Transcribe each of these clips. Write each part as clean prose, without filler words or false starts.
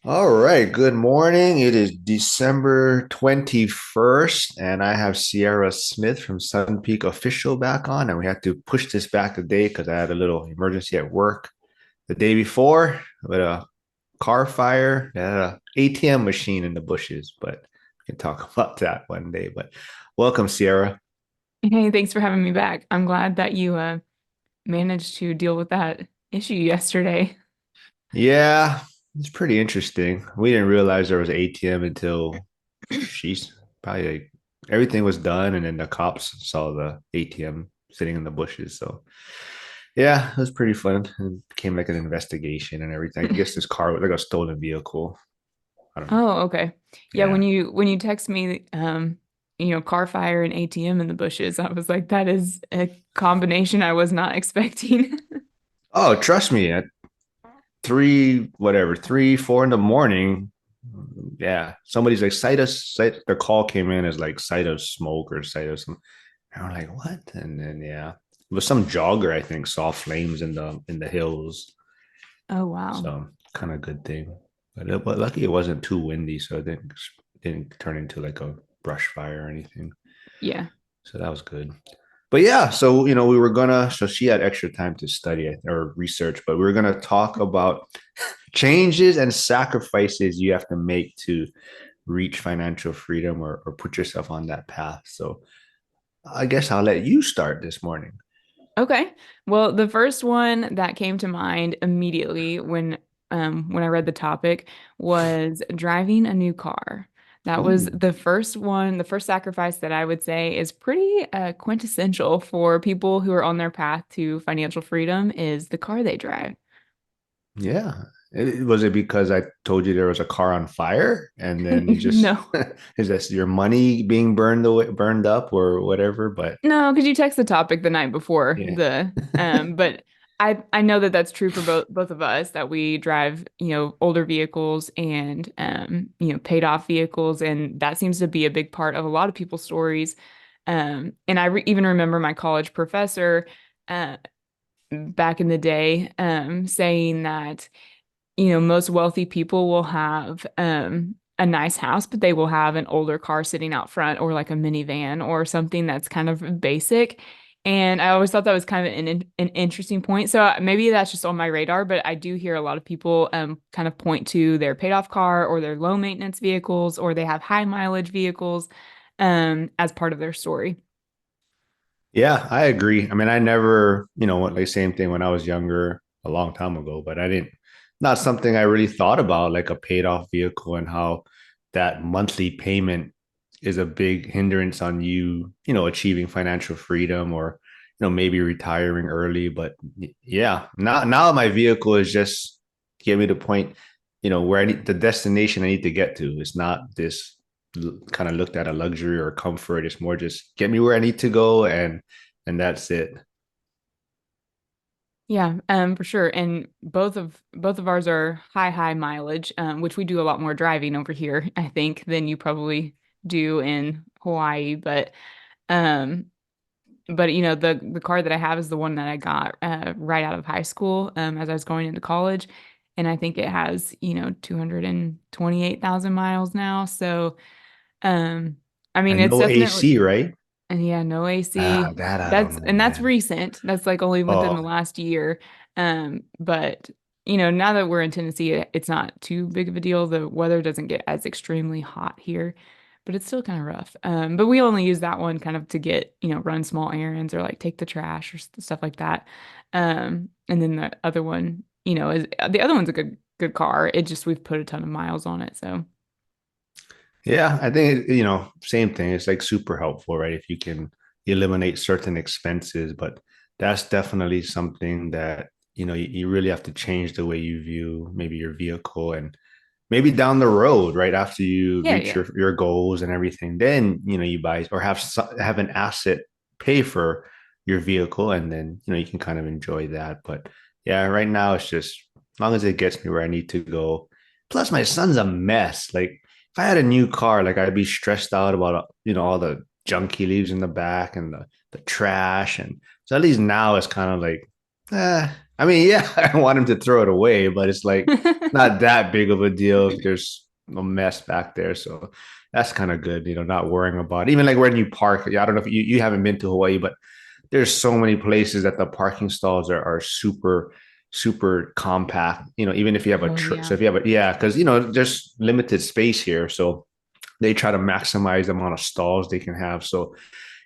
All right, good morning. It is December 21st, and I have Sierra Smith from Sun Peak Official back on, and we had to push this back a day because I had a little emergency at work the day before with a car fire. I had a ATM machine in the bushes, but we can talk about that one day. But welcome, Sierra. Hey, thanks for having me back. I'm glad that you managed to deal with that issue yesterday. Yeah, it's pretty interesting. We didn't realize there was ATM until she's probably like everything was done, and then the cops saw the ATM sitting in the bushes. So yeah, it was pretty fun. It became like an investigation and everything. I guess this car was like a stolen vehicle. I don't know. Oh, okay. Yeah, when Yeah. you text me car fire and ATM in the bushes, I was like, that is a combination I was not expecting. Oh, trust me, at three, whatever, 3, 4 in the morning. Yeah, somebody's like, sight. The call came in as like sight of smoke or sight of some. And we're like, what? And then yeah, it was some jogger I think saw flames in the hills. Oh, wow. So kind of good thing. But lucky it wasn't too windy, so it didn't turn into like a brush fire or anything. Yeah. So that was good. But yeah, so we were gonna. So she had extra time to study or research, but we were gonna talk about changes and sacrifices you have to make to reach financial freedom or put yourself on that path. So I guess I'll let you start this morning. Okay. Well, the first one that came to mind immediately when I read the topic was driving a new car. That was Ooh, the first one, the first sacrifice that I would say is pretty quintessential for people who are on their path to financial freedom is the car they drive. yeah. Was it because I told you there was a car on fire, and then you just No. is this your money being burned up or whatever? But No, because you text the topic the night before yeah, but I know that that's true for both of us that we drive, older vehicles and paid off vehicles, and that seems to be a big part of a lot of people's stories. And I re even remember my college professor uh back in the day saying that most wealthy people will have a nice house, but they will have an older car sitting out front or like a minivan or something that's kind of basic. And I always thought that was kind of an interesting point. So maybe that's just on my radar, but I do hear a lot of people kind of point to their paid off car or their low maintenance vehicles or they have high mileage vehicles as part of their story. yeah, I agree. I mean, I never, like same thing when I was younger, a long time ago, but I didn't, not something I really thought about, like a paid off vehicle and how that monthly payment is a big hindrance on you, achieving financial freedom or, maybe retiring early. But yeah, now my vehicle is just get me to point, where I need the destination I need to get to. It's not this kind of looked at a luxury or comfort. It's more just get me where I need to go and that's it. Yeah, for sure. And both of ours are high mileage, which we do a lot more driving over here, I think, than you probably do in Hawaii. Um, but the car that I have is the one that I got right out of high school, as I was going into college, and I think it has 228,000 miles now. So, um, I mean, And it's no definitely. AC, right? And yeah, no Ah, AC. that I don't That's know, and that's man. recent. That's like only within Oh, the last year. But now that we're in Tennessee, it's not too big of a deal. The weather doesn't get as extremely hot here, but it's still kind of rough. But we only use that one kind of to get, run small errands or like take the trash or stuff like that. And then the other one, is the other one's a good car. It just we've put a ton of miles on it, so. yeah, I think same thing. It's like super helpful, right? If you can eliminate certain expenses, but that's definitely something that you really have to change the way you view maybe your vehicle and maybe down the road, right after you Yeah, reach yeah. your goals and everything, then you buy or have an asset pay for your vehicle, and then you can kind of enjoy that. But yeah, right now it's just as long as it gets me where I need to go. Plus, my son's a mess. Like if I had a new car, like I'd be stressed out about all the junk he leaves in the back and the trash, and so at least now it's kind of like, eh. I mean, yeah, I want him to throw it away, but it's like not that big of a deal if there's a mess back there. So that's kind of good, not worrying about it. Even like when you park. Yeah, I don't know if you haven't been to Hawaii, but there's so many places that the parking stalls are super super compact. Even if you have a Oh truck. So yeah. if you have a yeah, because there's limited space here, so they try to maximize the amount of stalls they can have. So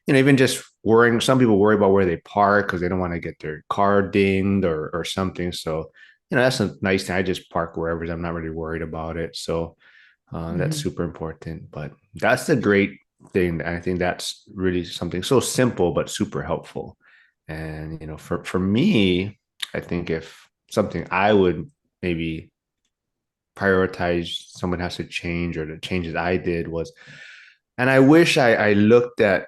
even just worrying, some people worry about where they park because they don't want to get their car dinged or something. So, that's a nice thing. I just park wherever. I'm not really worried about it. So that's Hmm. super important. But that's the great thing. I think that's really something so simple but super helpful. And for me, I think if something I would maybe prioritize someone has to change, or the changes I did was, and I wish I looked at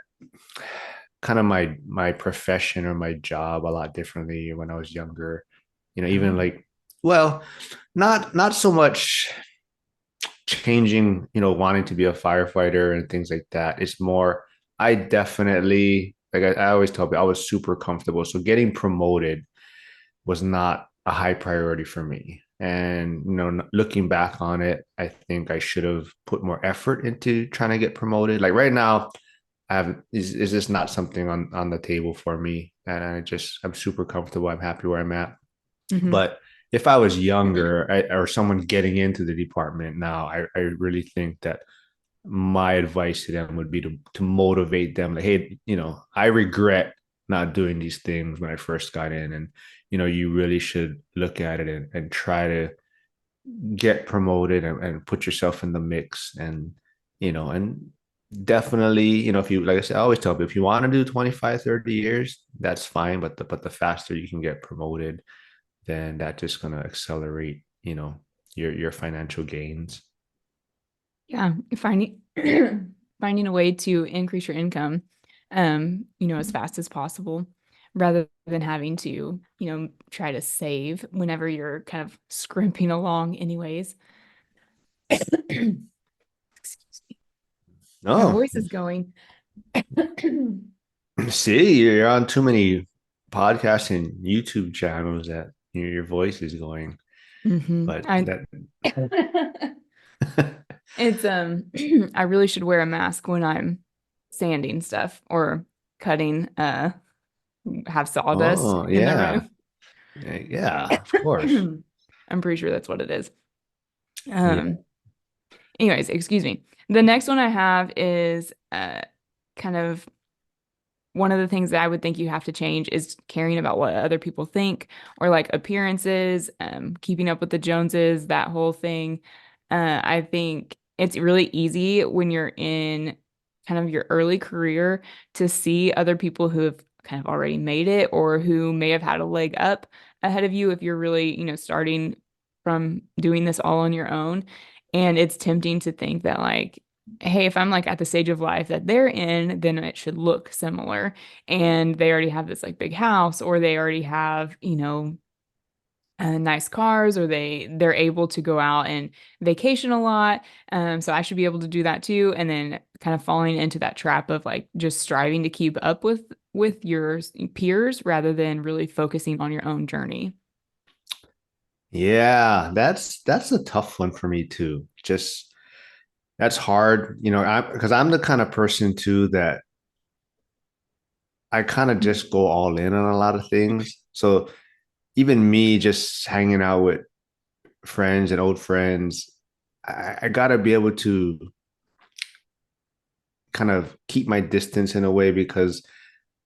kind of my profession or my job a lot differently when I was younger. Even Oh. like, well, not so much changing, wanting to be a firefighter and things like that. It's more, I definitely, like I always tell people, I was super comfortable. So getting promoted was not a high priority for me. And looking back on it, I think I should have put more effort into trying to get promoted. Like right now, I have is this not something on the table for me, and I'm super comfortable. I'm happy where I'm at. Hmm. But if I was younger, or someone getting into the department now, I really think that my advice to them would be to motivate them. Like, hey, I regret not doing these things when I first got in, and you really should look at it and try to get promoted, and put yourself in the mix. And definitely, if you, like I said, I always tell people, if you want to do 25, 30 years, that's fine. But the faster you can get promoted, then that's just going to accelerate, your financial gains. Yeah, finding finding a way to increase your income, as fast as possible, rather than having to, try to save whenever you're kind of scrimping along anyways. Excuse me. My No, voice is going. see, you're on too many podcasts and YouTube channels that your voice is going. But I that, it's I really should wear a mask when I'm sanding stuff or cutting have sawdust oh in the yeah, room. yeah, of course, I'm pretty sure that's what it is. yeah. Um, anyways, excuse me. The next one I have is kind of one of the things that I would think you have to change is caring about what other people think or like appearances, keeping up with the Joneses, that whole thing. I think it's really easy when you're in kind of your early career to see other people who have kind of already made it or who may have had a leg up ahead of you if you're really, starting from doing this all on your own. And it's tempting to think that like, hey, if I'm like at the stage of life that they're in, then it should look similar. And they already have this like big house, or they already have, nice cars, or they're able to go out and vacation a lot. So I should be able to do that too. And then kind of falling into that trap of like just striving to keep up with your peers rather than really focusing on your own journey. Yeah, that's a tough one for me too. Just that's hard, because I'm the kind of person too that I kind of just go all in on a lot of things. So even me just hanging out with friends and old friends, I gotta be able to kind of keep my distance in a way, because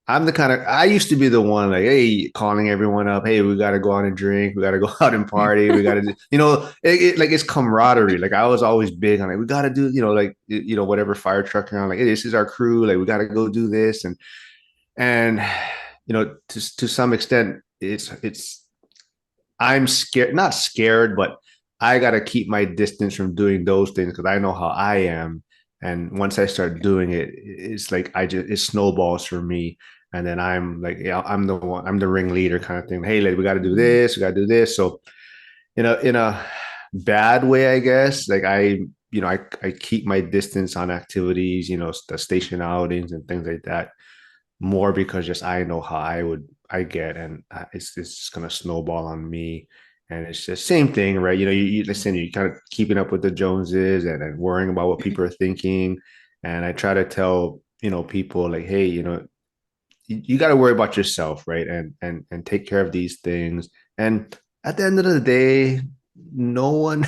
I'm the kind of, I used to be the one like, hey, calling everyone up, hey, we got to go out and drink, we got to go out and party, we got to, like it's camaraderie. Like I was always big on like, we got to do, like, whatever fire truck around, like, hey, this is our crew, like we got to go do this, and to some extent, it's I'm scared, not scared, but I got to keep my distance from doing those things because I know how I am. And once I start doing it, it's like it snowballs for me. And then I'm like, yeah, I'm the one, I'm the ringleader kind of thing. Hey, like, we got to do Mhm. this, we got to do this. So, in a bad way, I guess, like I keep my distance on activities, the station outings and things like that, more because just I know how I would I get, and it's just gonna snowball on me. And it's just same thing, right? You listen, you kind of keeping up with the Joneses and worrying about what people are thinking. And I try to tell, people like, hey, you got to worry about yourself, right? And take care of these things. And at the end of the day, no one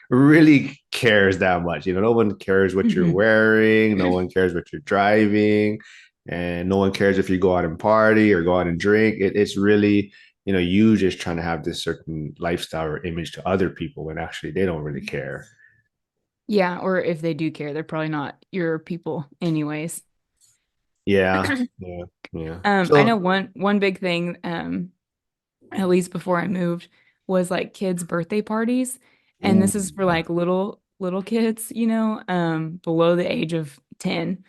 really cares that much. No one cares what you're Mhm. wearing, no one cares what you're driving, and no one cares if you go out and party or go out and drink. It's really, you just trying to have this certain lifestyle or image to other people when actually they don't really care. Yeah, or if they do care, they're probably not your people anyways. Yeah, yeah, yeah. I know So, one big thing, at least before I moved, was like kids' birthday parties. And ooh, this is for like little kids, below the age of 10.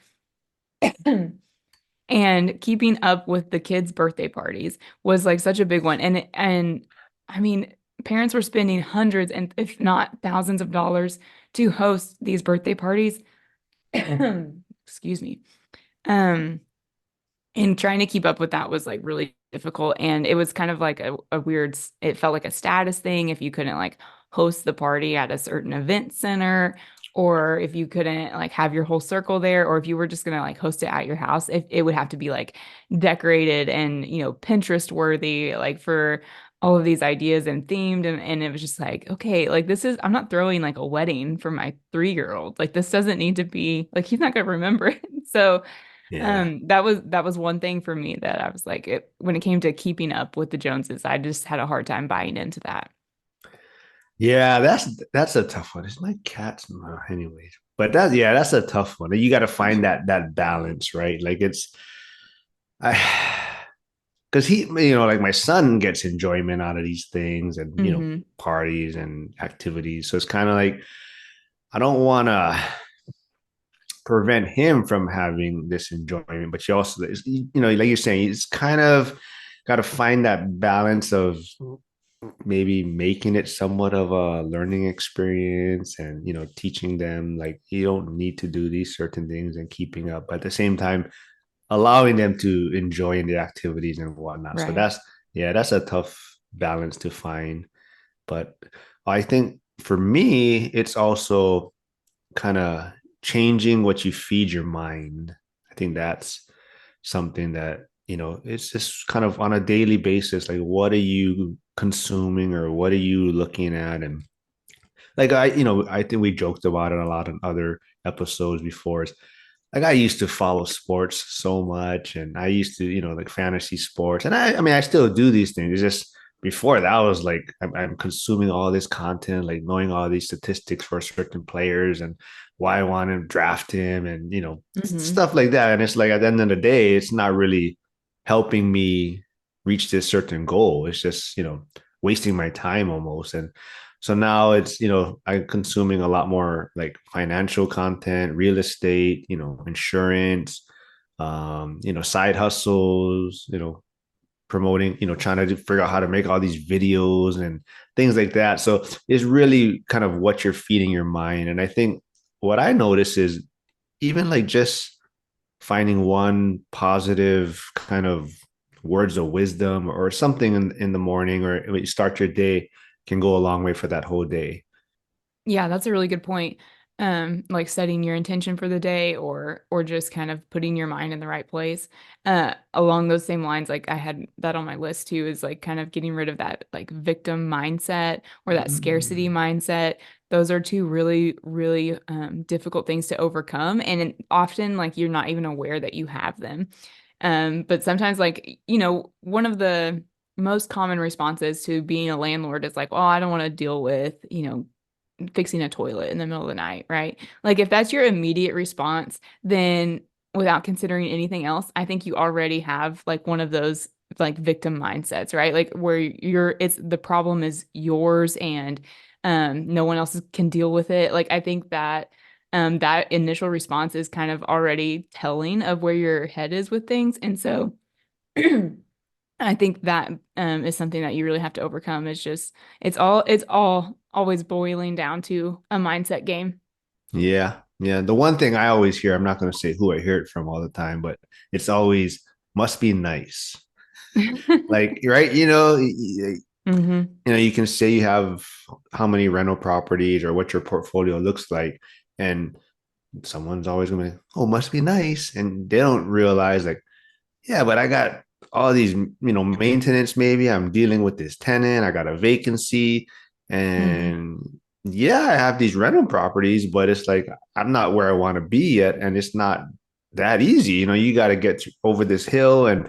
And keeping up with the kids' birthday parties was like such a big one. And I mean, parents were spending hundreds and if not thousands of dollars to host these birthday parties. Excuse me. Um, and trying to keep up with that was like really difficult. And it was kind of like a weird, it felt like a status thing if you couldn't like host the party at a certain event center, or if you couldn't like have your whole circle there, or if you were just gonna like host it at your house, it would have to be like decorated and, Pinterest worthy, like for all of these ideas and themed. And it was just like, okay, like I'm not throwing like a wedding for my 3-year-old. Like this doesn't need to be like, he's not gonna remember it. So, yeah. that was one thing for me that I was like, when it came to keeping up with the Joneses, I just had a hard time buying into that. Yeah, that's a tough one. It's my cat's anyways. But that's a tough one. You got to find that balance, right? Like I because like my son gets enjoyment out of these things and Hmm. parties and activities. So it's kind of like I don't want to prevent him from having this enjoyment, but you also, like you're saying, it's kind of got to find that balance of maybe making it somewhat of a learning experience and teaching them like you don't need to do these certain things and keeping up, but at the same time allowing them to enjoy the activities and whatnot. So Right. that's a tough balance to find. But I think for me it's also kind of changing what you feed your mind. I think that's something that, it's just kind of on a daily basis. Like, what are you consuming or what are you looking at? And like, I think we joked about it a lot in other episodes before. Is like I used to follow sports so much and I used to, like fantasy sports. And I mean, I still do these things. It's just before that was like I'm consuming all this content, like knowing all these statistics for certain players and why I want to draft him and, Hmm. stuff like that. And it's like at the end of the day, it's not really helping me reach this certain goal. It's just, wasting my time almost. And so now it's, I'm consuming a lot more like financial content, real estate, insurance, side hustles, promoting, trying to figure out how to make all these videos and things like that. So it's really kind of what you're feeding your mind. And I think what I notice is even like just finding one positive kind of words of wisdom or something in the morning or when you start your day can go a long way for that whole day. Yeah, that's a really good point. Like setting your intention for the day or just kind of putting your mind in the right place. Along those same lines, like I had that on my list too, is like kind of getting rid of that like victim mindset or that scarcity Mm. mindset. Those are two really, really difficult things to overcome. And often like you're not even aware that you have them. But sometimes like, one of the most common responses to being a landlord is like, well, I don't want to deal with, fixing a toilet in the middle of the night, right? Like if that's your immediate response, then without considering anything else, I think you already have like one of those like victim mindsets, right? Like where it's the problem is yours and no one else can deal with it. Like I think that that initial response is kind of already telling of where your head is with things. And so I think that is something that you really have to overcome. It's all always boiling down to a mindset game. Yeah. Yeah. The one thing I always hear, I'm not going to say who I hear it from all the time, but it's always must be nice. Like, right, Hmm. you can say you have how many rental properties or what your portfolio looks like, and someone's always going to be, oh, must be nice, and they don't realize like, yeah, but I got all these, maintenance. Maybe I'm dealing with this tenant. I got a vacancy, Hmm. and yeah, I have these rental properties, but it's like I'm not where I want to be yet, and it's not that easy. You got to get over this hill and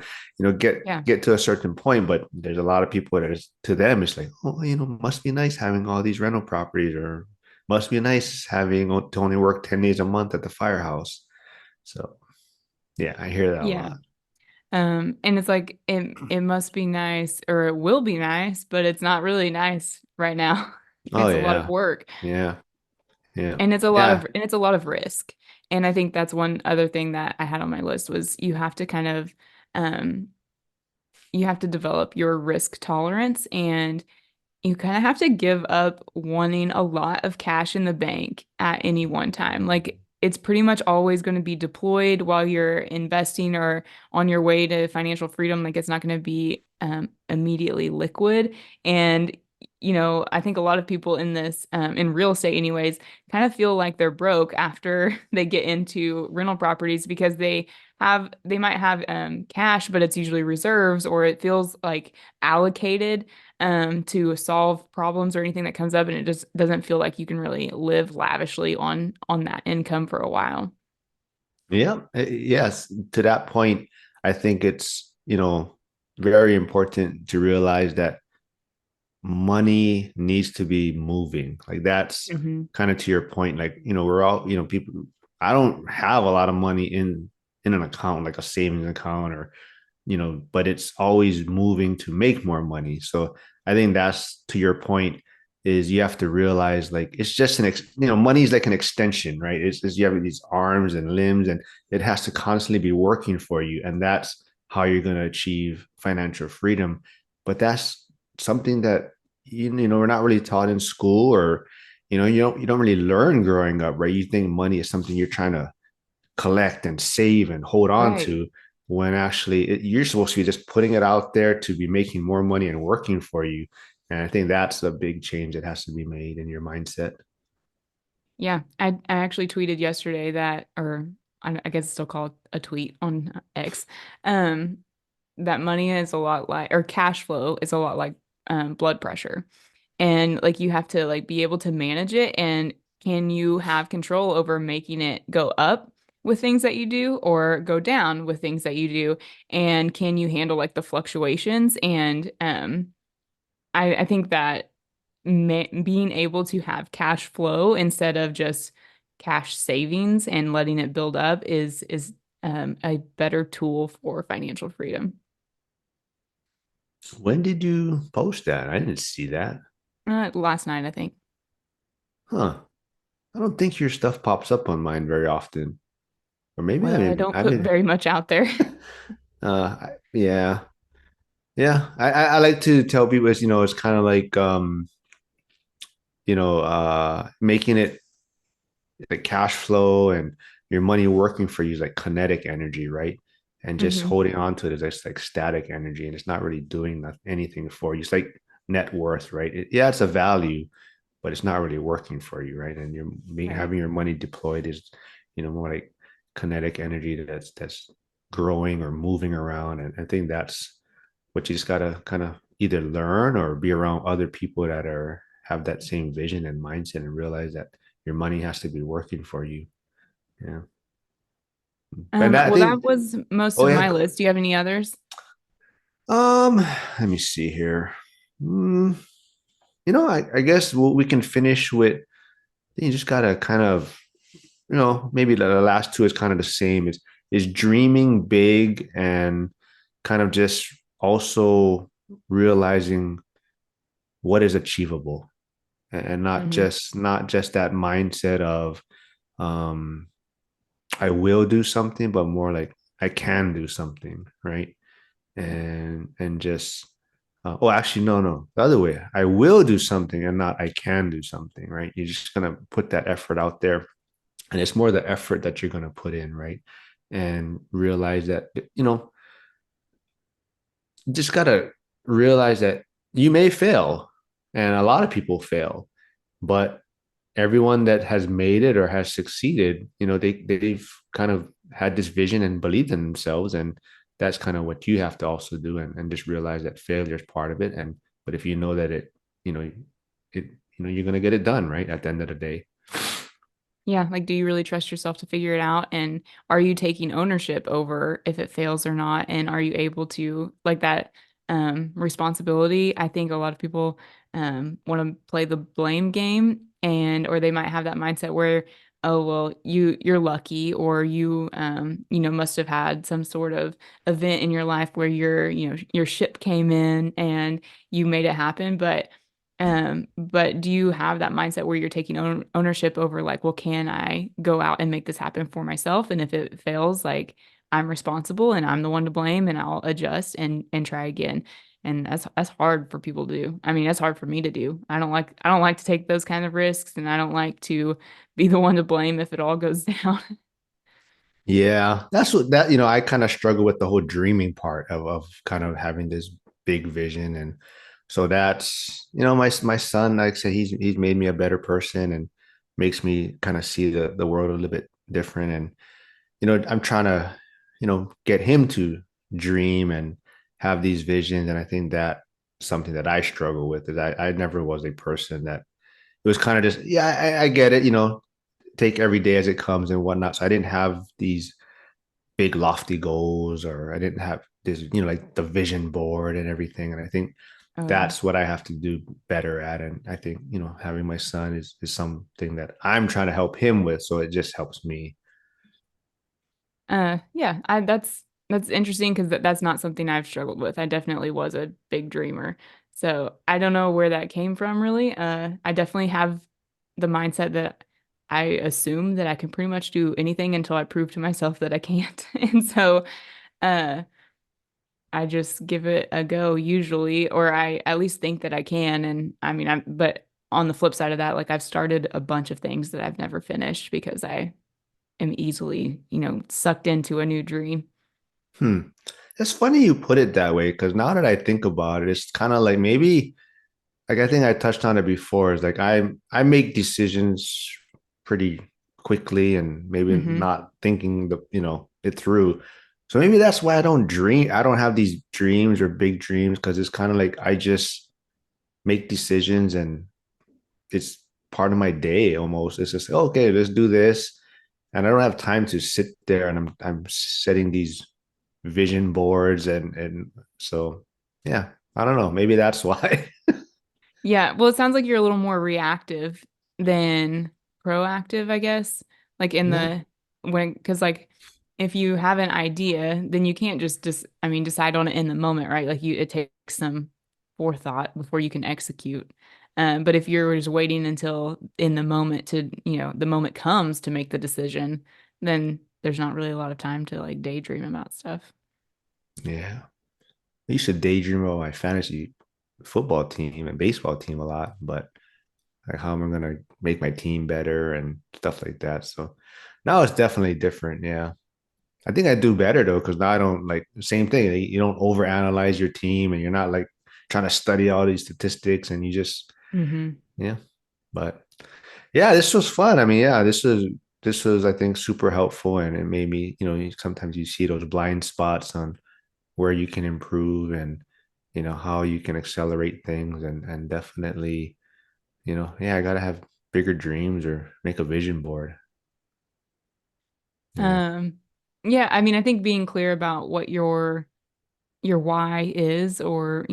get Yeah. get to a certain point. But there's a lot of people that is to them, it's like, oh, must be nice having all these rental properties, or must be nice having to only work 10 days a month at the firehouse. So yeah, I hear that a Yeah. lot. And it's like it must be nice or it will be nice, but it's not really nice right now. Oh It's a lot of yeah. work. Yeah. Yeah. And Yeah. it's a lot of risk. And I think that's one other thing that I had on my list was you have to kind of um you have to develop your risk tolerance and you kind of have to give up wanting a lot of cash in the bank at any one time. Like it's pretty much always going to be deployed while you're investing or on your way to financial freedom. Like it's not going to be immediately liquid. And, I think a lot of people in this, in real estate, anyways, kind of feel like they're broke after they get into rental properties because they might have cash, but it's usually reserves or it feels like allocated to solve problems or anything that comes up, and it just doesn't feel like you can really live lavishly on that income for a while. Yeah. Yes. To that point, I think it's, very important to realize that money needs to be moving. Like that's Hmm. kind of to your point. Like, we're all, people, I don't have a lot of money in an account, like a savings account, or but it's always moving to make more money. So I think that's to your point, is you have to realize like it's just money is like an extension, right? It's you have these arms and limbs, and it has to constantly be working for you. And that's how you're going to achieve financial freedom. But that's something that, we're not really taught in school, or, you don't really learn growing up, right? You think money is something you're trying to collect and save and hold on Right. to, when actually you're supposed to be just putting it out there to be making more money and working for you. And I think that's a big change that has to be made in your mindset. Yeah. I actually tweeted yesterday that, or I guess it's still called a tweet on X, um, that money is a lot like, or cash flow is a lot like blood pressure. And like you have to like be able to manage it. And can you have control over making it go up with things that you do or go down with things that you do? And can you handle like the fluctuations? And I think that being able to have cash flow instead of just cash savings and letting it build up is a better tool for financial freedom. When did you post that? I didn't see that. Last night, I think. Huh. I don't think your stuff pops up on mine very often. Or maybe I Well, I mean, don't I put mean, very much out there. yeah. Yeah. I like to tell people, it's kind of like, making it the cash flow and your money working for you is like kinetic energy, right? And just Hmm. holding on to it is just like static energy, and it's not really doing anything for you. It's like net worth, right? Yeah, it's a value, but it's not really working for you, right? And you're Right. having your money deployed is, more like kinetic energy that's growing or moving around. And I think that's what you just gotta kind of either learn or be around other people that are have that same vision and mindset, and realize that your money has to be working for you. Yeah. But I Well, that think, was most oh of yeah. my list. Do you have any others? Um, let me see here. Mm, I guess we can finish with, you just gotta kind of, maybe the last two is kind of the same. Is dreaming big, and kind of just also realizing what is achievable, and Hmm. not just that mindset of, um I will do something, but more like I can do something, right? And just, oh, actually, no, the other way. I will do something, and not I can do something, right? You're just gonna put that effort out there, and it's more the effort that you're gonna put in, right? And realize that, just gotta realize that you may fail, and a lot of people fail, but everyone that has made it or has succeeded, they've kind of had this vision and believed in themselves, and that's kind of what you have to also do, and just realize that failure is part of it. And but if you know that you know, it, you're gonna get it done right at the end of the day. Yeah, like do you really trust yourself to figure it out? And are you taking ownership over if it fails or not? And are you able to like that responsibility? I think a lot of people want to play the blame game and or they might have that mindset where, oh well, you're lucky or you must have had some sort of event in your life where your ship came in and you made it happen. But do you have that mindset where you're taking ownership over like, well, can I go out and make this happen for myself? And if it fails, like I'm responsible and I'm the one to blame and I'll adjust and try again. And that's hard for people to do. I mean, that's hard for me to do. I don't like to take those kind of risks and I don't like to be the one to blame if it all goes down. Yeah, that's what that, I kind of struggle with the whole dreaming part of kind of having this big vision. And so that's, my son, like I said, he's made me a better person and makes me kind of see the world a little bit different. And, I'm trying to, get him to dream and have these visions. And I think that something that I struggle with is I never was a person that it was kind of just, yeah, I get it, take every day as it comes and whatnot. So I didn't have these big lofty goals, or I didn't have this, like the vision board and everything. And I think Oh yeah. that's what I have to do better at. And I think, having my son is something that I'm trying to help him with. So it just helps me. Yeah, that's interesting because that's not something I've struggled with. I definitely was a big dreamer. So I don't know where that came from really. I definitely have the mindset that I assume that I can pretty much do anything until I prove to myself that I can't. And so uh I just give it a go usually, or I at least think that I can. And I mean, but on the flip side of that, like I've started a bunch of things that I've never finished because I am easily, sucked into a new dream. Hmm. It's funny you put it that way, because now that I think about it, it's kind of like maybe, like, I think I touched on it before, is like I make decisions pretty quickly and maybe Hmm. not thinking it through. So maybe that's why I don't dream. I don't have these dreams or big dreams, because it's kind of like I just make decisions, and it's part of my day almost. It's just, okay, let's do this. And I don't have time to sit there and I'm setting these vision boards, and so yeah, I don't know. Maybe that's why. Yeah, well, it sounds like you're a little more reactive than proactive, I guess. Like in Yeah. the when, because like if you have an idea, then you can't just I mean, decide on it in the moment, right? Like it takes some forethought before you can execute. But if you're just waiting until in the moment to, the moment comes to make the decision, then there's not really a lot of time to like daydream about stuff. Yeah. I used to daydream about my fantasy football team and baseball team a lot, but like how am I gonna make my team better and stuff like that. So now it's definitely different. Yeah. I think I do better though, because now I don't, like, same thing. You don't overanalyze your team, and you're not like trying to study all these statistics, and you just, Hmm. yeah. But yeah, this was fun. I mean, yeah, this was I think super helpful, and it made me, sometimes you see those blind spots on where you can improve, and how you can accelerate things, and definitely, yeah, I gotta have bigger dreams or make a vision board. Yeah. Um, yeah, I mean, I think being clear about what your why is or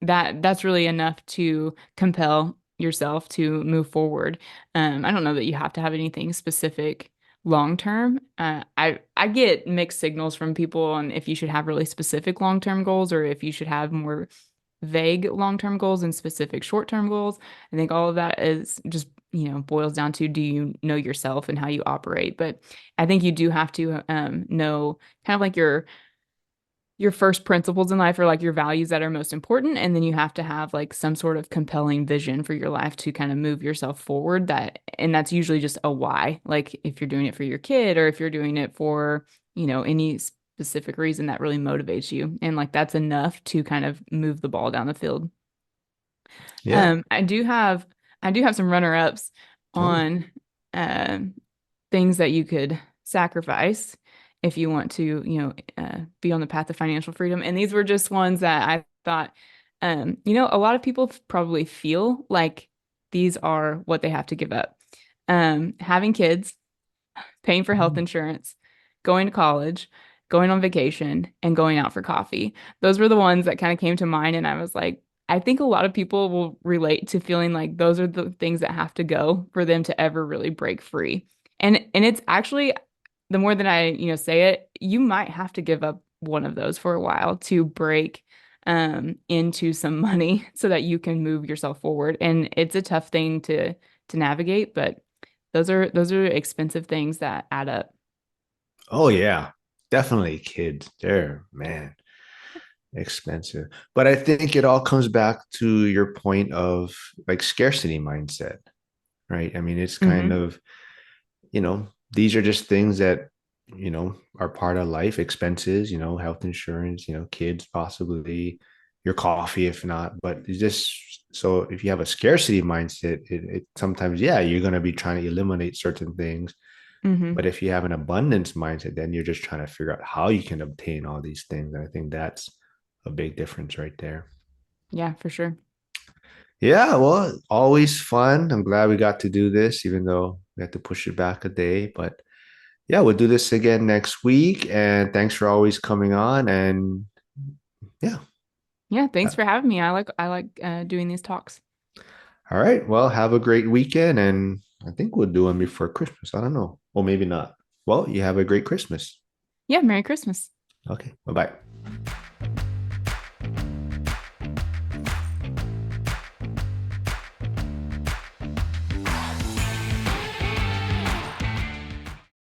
that's really enough to compel yourself to move forward. I don't know that you have to have anything specific long term. I get mixed signals from people on if you should have really specific long term goals or if you should have more vague long term goals and specific short term goals. I think all of that is just boils down to do you know yourself and how you operate. But I think you do have to know kind of like your first principles in life are like your values that are most important. And then you have to have like some sort of compelling vision for your life to kind of move yourself forward and that's usually just a why. Like if you're doing it for your kid or if you're doing it for, any specific reason that really motivates you. And like that's enough to kind of move the ball down the field. Yeah. I do have some runner-ups Oh. on um things that you could sacrifice if you want to, be on the path of financial freedom. And these were just ones that I thought, a lot of people probably feel like these are what they have to give up. Having kids, paying for health insurance, going to college, going on vacation, and going out for coffee. Those were the ones that kind of came to mind. And I was like, I think a lot of people will relate to feeling like those are the things that have to go for them to ever really break free. And it's actually the more that I, say it, you might have to give up one of those for a while to break into some money so that you can move yourself forward. And it's a tough thing to navigate, but those are expensive things that add up. Oh yeah. Definitely kids. They're man, expensive. But I think it all comes back to your point of like scarcity mindset, right? I mean, it's kind Hmm. of, these are just things that, are part of life, expenses, health insurance, kids possibly, your coffee if not. But it's just so if you have a scarcity mindset, it sometimes, yeah, you're gonna be trying to eliminate certain things. Hmm. But if you have an abundance mindset, then you're just trying to figure out how you can obtain all these things. And I think that's a big difference right there. Yeah, for sure. Yeah, well, always fun. I'm glad we got to do this, even though we had to push it back a day. But yeah, we'll do this again next week. And thanks for always coming on. And yeah. Yeah, thanks Uh, for having me. I like doing these talks. All right. Well, have a great weekend. And I think we'll do one before Christmas. I don't know. Or maybe not. Well, you have a great Christmas. Yeah, Merry Christmas. Okay. Bye bye.